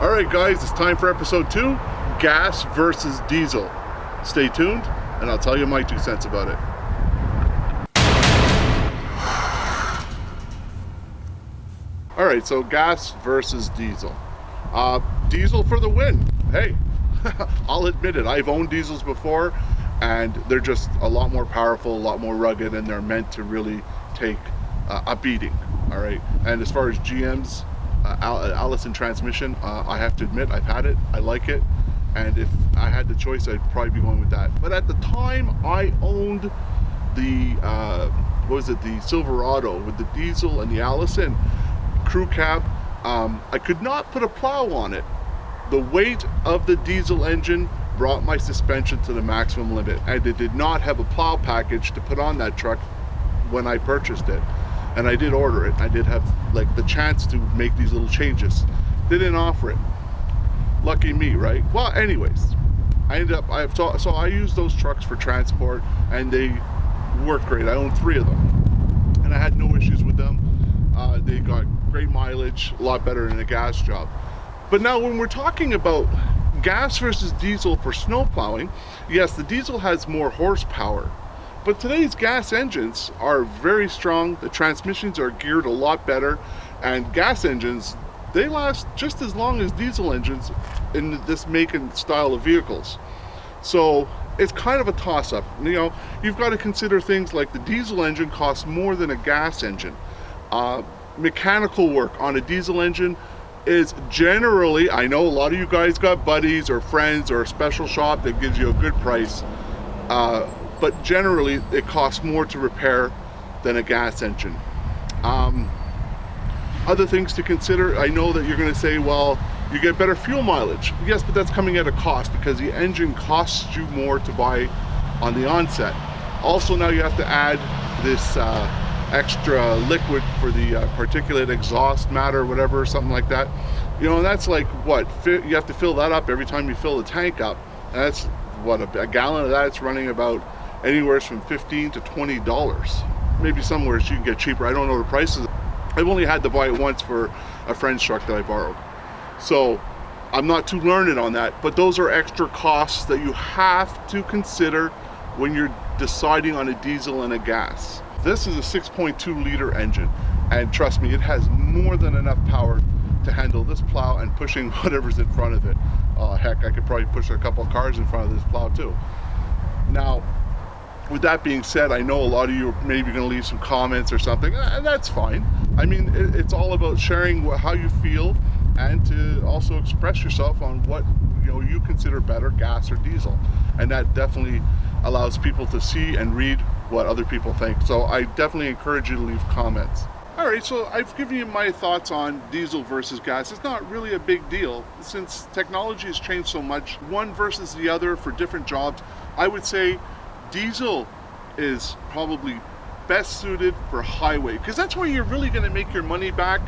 Alright guys, it's time for episode 2, gas versus diesel. Stay tuned and I'll tell you my 2 cents about it. Alright, so gas versus diesel. Diesel for the win. Hey, I'll admit it, I've owned diesels before and they're just a lot more powerful, a lot more rugged, and they're meant to really take a beating. Alright, and as far as GM's Allison transmission, I have to admit I've had it, I like it, and if I had the choice I'd probably be going with that. But at the time I owned the the Silverado with the diesel and the Allison crew cab, I could not put a plow on it. The weight of the diesel engine brought my suspension to the maximum limit, and it did not have a plow package to put on that truck when I purchased it. And I did order it. I did have like the chance to make these little changes. They didn't offer it. Lucky me, right? Well, anyways, I ended up, so I used those trucks for transport and they worked great. I owned 3 of them and I had no issues with them. They got great mileage, a lot better than a gas job. But now when we're talking about gas versus diesel for snow plowing, yes, the diesel has more horsepower. But today's gas engines are very strong, the transmissions are geared a lot better, and gas engines, they last just as long as diesel engines in this make and style of vehicles. So it's kind of a toss-up. You know, you've got to consider things like the diesel engine costs more than a gas engine. Mechanical work on a diesel engine is generally, I know a lot of you guys got buddies or friends or a special shop that gives you a good price, but generally it costs more to repair than a gas engine. Other things to consider, I know that you're going to say, well, you get better fuel mileage. Yes, but that's coming at a cost because the engine costs you more to buy on the onset. Also, now you have to add this extra liquid for the particulate exhaust matter, whatever, something like that. You know, and that's like what? You have to fill that up every time you fill the tank up. And that's what, a gallon of that's running about anywhere from $15 to $20. Maybe somewhere you can get cheaper. I don't know the prices. I've only had to buy it once for a friend's truck that I borrowed. So I'm not too learned on that, but those are extra costs that you have to consider when you're deciding on a diesel and a gas. This is a 6.2 liter engine, and trust me, it has more than enough power to handle this plow and pushing whatever's in front of it. Heck, I could probably push a couple of cars in front of this plow too. Now, with that being said, I know a lot of you are maybe going to leave some comments or something, and that's fine. I mean, it's all about sharing how you feel and to also express yourself on what you consider better, gas or diesel. And that definitely allows people to see and read what other people think. So I definitely encourage you to leave comments. All right, so I've given you my thoughts on diesel versus gas. It's not really a big deal since technology has changed so much, one versus the other for different jobs. I would say diesel is probably best suited for highway because that's where you're really going to make your money back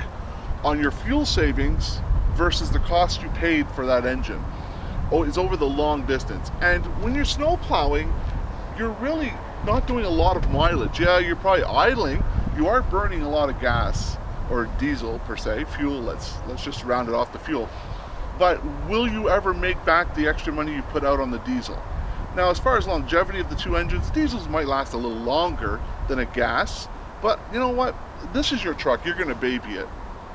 on your fuel savings versus the cost you paid for that engine. Oh, it's over the long distance. And when you're snow plowing, you're really not doing a lot of mileage. Yeah, you're probably idling. You are burning a lot of gas or diesel per se, fuel. Let's just round it off the fuel. But will you ever make back the extra money you put out on the diesel? Now, as far as longevity of the 2 engines, diesels might last a little longer than a gas, but you know what? This is your truck. You're going to baby it.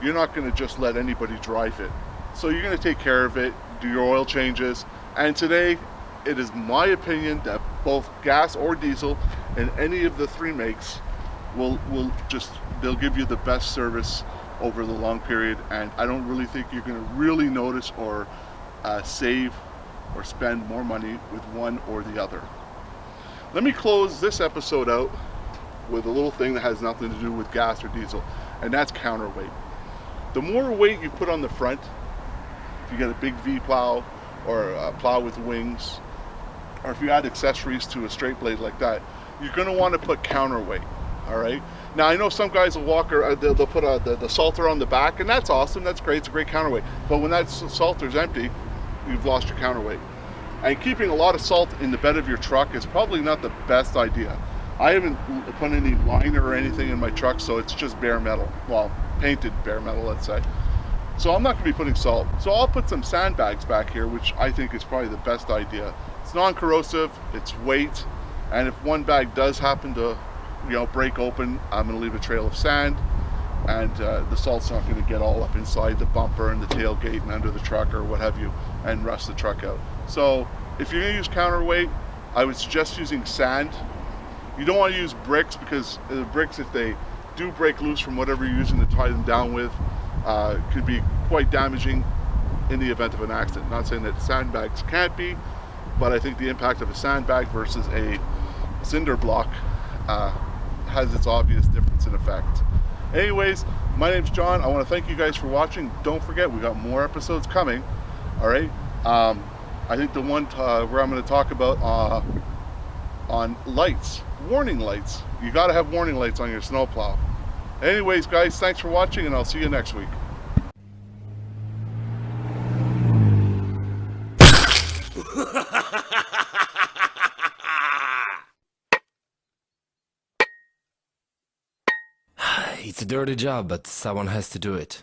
You're not going to just let anybody drive it. So you're going to take care of it, do your oil changes, and today it is my opinion that both gas or diesel in any of the 3 makes they'll give you the best service over the long period, and I don't really think you're going to really notice or save or spend more money with one or the other. Let me close this episode out with a little thing that has nothing to do with gas or diesel, and that's counterweight. The more weight you put on the front, if you get a big V plow or a plow with wings, or if you add accessories to a straight blade like that, you're going to want to put counterweight. All right. Now I know some guys will they'll put the salter on the back, and that's awesome. That's great. It's a great counterweight. But when that salter's empty, you've lost your counterweight. And keeping a lot of salt in the bed of your truck is probably not the best idea. I haven't put any liner or anything in my truck, so it's just bare metal. Well, painted bare metal, let's say. So I'm not going to be putting salt. So I'll put some sandbags back here, which I think is probably the best idea. It's non-corrosive, it's weight, and if one bag does happen to, break open, I'm going to leave a trail of sand, and the salt's not going to get all up inside the bumper and the tailgate and under the truck or what have you, and rust the truck out. So if you're going to use counterweight, I would suggest using sand. You don't want to use bricks, because the bricks, if they do break loose from whatever you're using to tie them down with, could be quite damaging in the event of an accident. Not saying that sandbags can't be, but I think the impact of a sandbag versus a cinder block has its obvious difference in effect. Anyways, my name's John. I want to thank you guys for watching. Don't forget, we got more episodes coming. All right. I think the one where I'm going to talk about on lights, warning lights. You got to have warning lights on your snowplow. Anyways, guys, thanks for watching, and I'll see you next week. It's a dirty job, but someone has to do it.